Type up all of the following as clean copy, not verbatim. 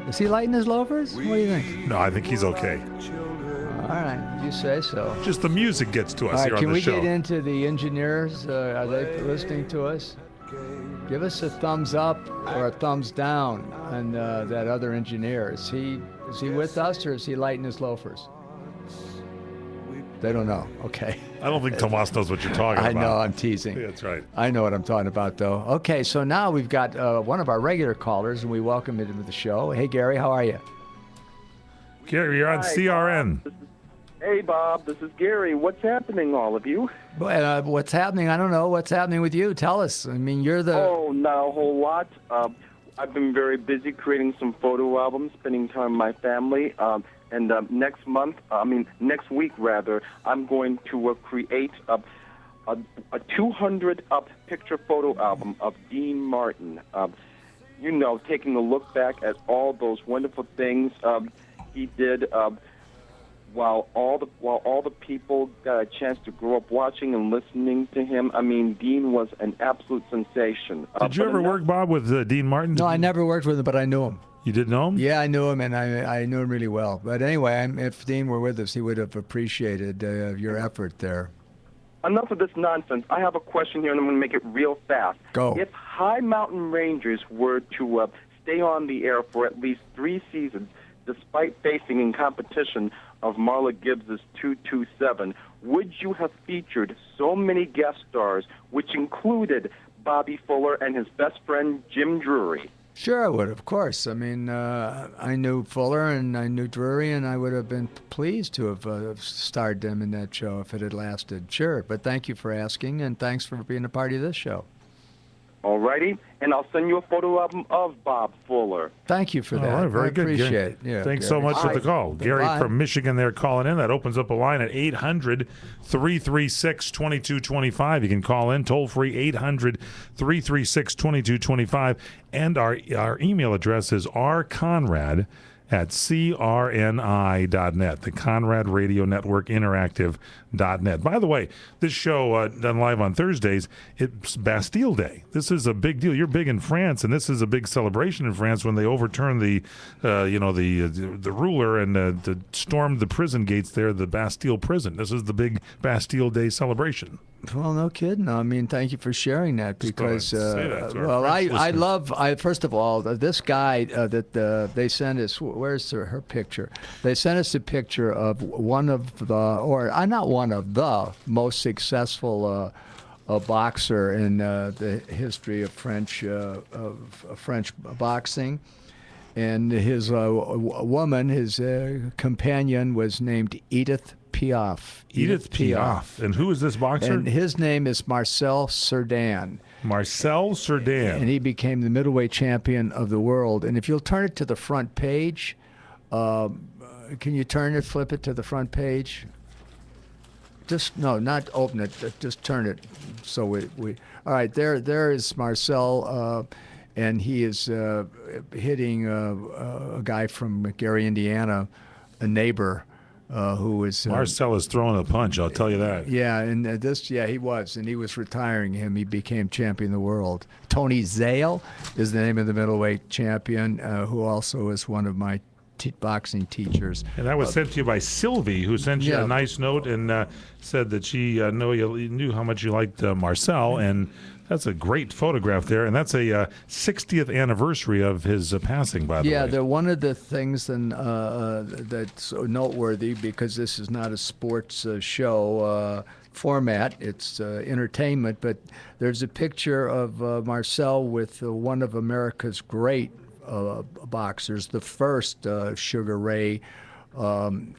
Is he lighting his loafers? What do you think? No, I think he's okay. All right, you say so. Just the music gets to us All right, here on can the we show. get into the engineers? Are they listening to us? Give us a thumbs up or a thumbs down on that other engineer. Is he with us or is he lighting his loafers? They don't know. Okay. I don't think Tomas knows what you're talking about. I know, I'm teasing. That's right. I know what I'm talking about, though. Okay, so now we've got one of our regular callers, and we welcome him to the show. Hey, Gary, how are you? Gary, you're on CRN. Hey, Bob, this is Gary. What's happening, all of you? What's happening? I don't know. What's happening with you? Tell us. I mean, you're the... Oh, not a whole lot. I've been very busy creating some photo albums, spending time with my family. And next week, I'm going to create a 200 picture photo album of Dean Martin. Taking a look back at all those wonderful things he did while all the people got a chance to grow up watching and listening to him. I mean, Dean was an absolute sensation. Did you ever work, Bob, with Dean Martin? No, I never worked with him, but I knew him. You did know him? Yeah, I knew him, and I knew him really well. But anyway, if Dean were with us, he would have appreciated your effort there. Enough of this nonsense. I have a question here, and I'm going to make it real fast. Go. If High Mountain Rangers were to stay on the air for at least 3 seasons, despite facing in competition of Marla Gibbs's 227, would you have featured so many guest stars, which included Bobby Fuller and his best friend Jim Drury? Sure, I would, of course. I mean, I knew Fuller and I knew Drury, and I would have been pleased to have starred them in that show if it had lasted. Sure, but thank you for asking, and thanks for being a part of this show. All righty, and I'll send you a photo album of Bob Fuller. Thank you for that. All right, very good. Appreciate it. Yeah, Thanks Gary. so much for the call. Gary from Michigan there calling in. That opens up a line at 800-336-2225. You can call in toll free 800-336-2225. And our email address is rconrad@crni.net, the Conrad Radio Network Interactive.net. By the way, this show done live on Thursdays, it's Bastille Day. This is a big deal. You're big in France, and this is a big celebration in France when they overturn the ruler and stormed the prison gates there, the Bastille prison. This is the big Bastille Day celebration. Well, no kidding. I mean, thank you for sharing that because, first of all, this guy that they sent us, where's her picture? They sent us a picture of one of the most successful boxer in the history of French boxing. And his woman, his companion, was named Edith Piaf. Edith Piaf. And who is this boxer? And his name is Marcel Cerdan. Marcel Cerdan. And he became the middleweight champion of the world. And if you'll turn it to the front page, can you flip it to the front page? Not open it, just turn it. So we all right, there is Marcel, and he is hitting a guy from Gary, Indiana, a neighbor. Who is Marcel is throwing a punch, I'll tell you that. Yeah, and he was, and he was retiring him. He became champion of the world. Tony Zale is the name of the middleweight champion, who also is one of my boxing teachers. And that was sent to you by Sylvie, who sent you a nice note and said that she knew how much you liked Marcel, and that's a great photograph there, and that's a 60th anniversary of his passing, by the way. Yeah, one of the things that's noteworthy, because this is not a sports show format, it's entertainment, but there's a picture of Marcel with one of America's great boxers, the first Sugar Ray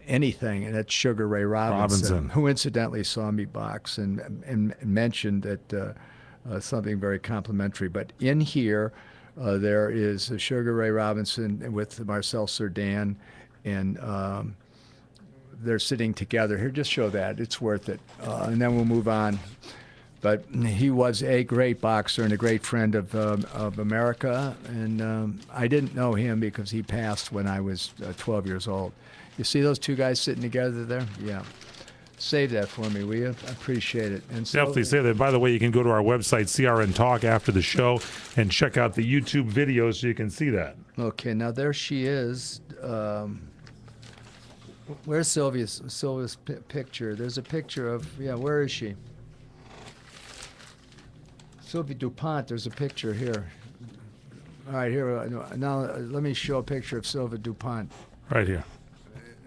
anything, and that's Sugar Ray Robinson, who incidentally saw me box and mentioned that something very complimentary. But in here, there is Sugar Ray Robinson with Marcel Cerdan, and they're sitting together. Here, just show that. It's worth it. And then we'll move on. But he was a great boxer and a great friend of America, and I didn't know him because he passed when I was 12 years old. You see those two guys sitting together there? Yeah. Save that for me, will you? I appreciate it. And so, Definitely say that. By the way, you can go to our website, CRN Talk, after the show and check out the YouTube video so you can see that. Okay, now there she is. Where's Sylvia's picture? There's a picture of, where is she? Sylvie DuPont, there's a picture here. All right, here, now let me show a picture of Sylvie DuPont. Right here.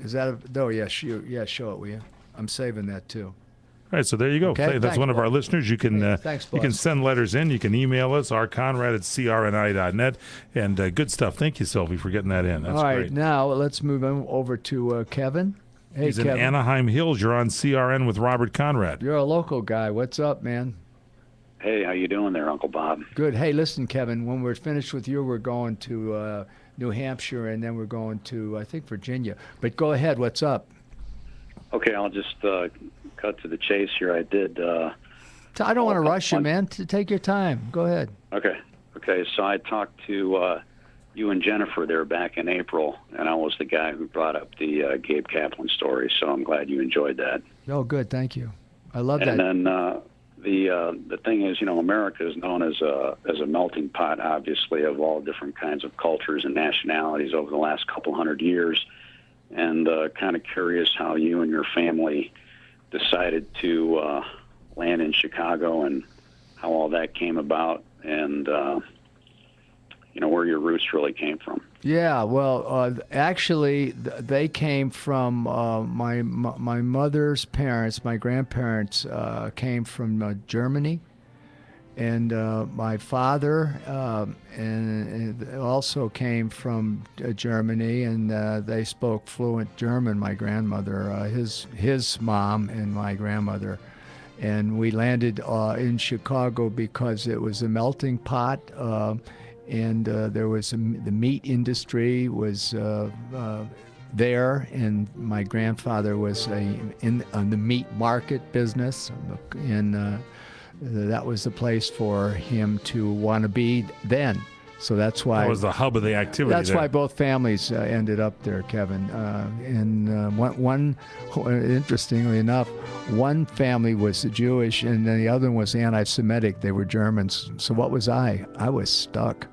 Is that show it, will you? I'm saving that too. All right, so there you go. Okay, That's one of our listeners. You can thanks, you can boss. send letters in. You can email us, rconrad@crni.net. And good stuff. Thank you, Sylvie, for getting that in. That's All right, great. now let's move on over to Kevin. Hey, He's Kevin. in Anaheim Hills. You're on CRN with Robert Conrad. You're a local guy. What's up, man? Hey, how you doing there, Uncle Bob? Good. Hey, listen, Kevin, when we're finished with you, we're going to New Hampshire, and then we're going to, I think, Virginia. But go ahead. What's up? Okay, I'll just cut to the chase here. I did. I don't want to rush you, man. Take your time. Go ahead. Okay. So I talked to you and Jennifer there back in April, and I was the guy who brought up the Gabe Kaplan story. So I'm glad you enjoyed that. Oh, good. Thank you. I love that. And then the thing is, America is known as a melting pot, obviously, of all different kinds of cultures and nationalities over the last couple hundred years. And kind of curious how you and your family decided to land in Chicago and how all that came about, and where your roots really came from. Yeah, well, actually, they came from my mother's parents. My grandparents came from Germany, and my father and also came from Germany, and they spoke fluent German. My grandmother, his mom, and my grandmother. And we landed in Chicago because it was a melting pot. And there was the meat industry was there, and my grandfather was in the meat market business, and that was the place for him to want to be then. So that's why That was the hub of the activity. That's there. why both families ended up there, Kevin. And one, interestingly enough, one family was Jewish, and then the other one was anti-Semitic. They were Germans. So what was I? I was stuck.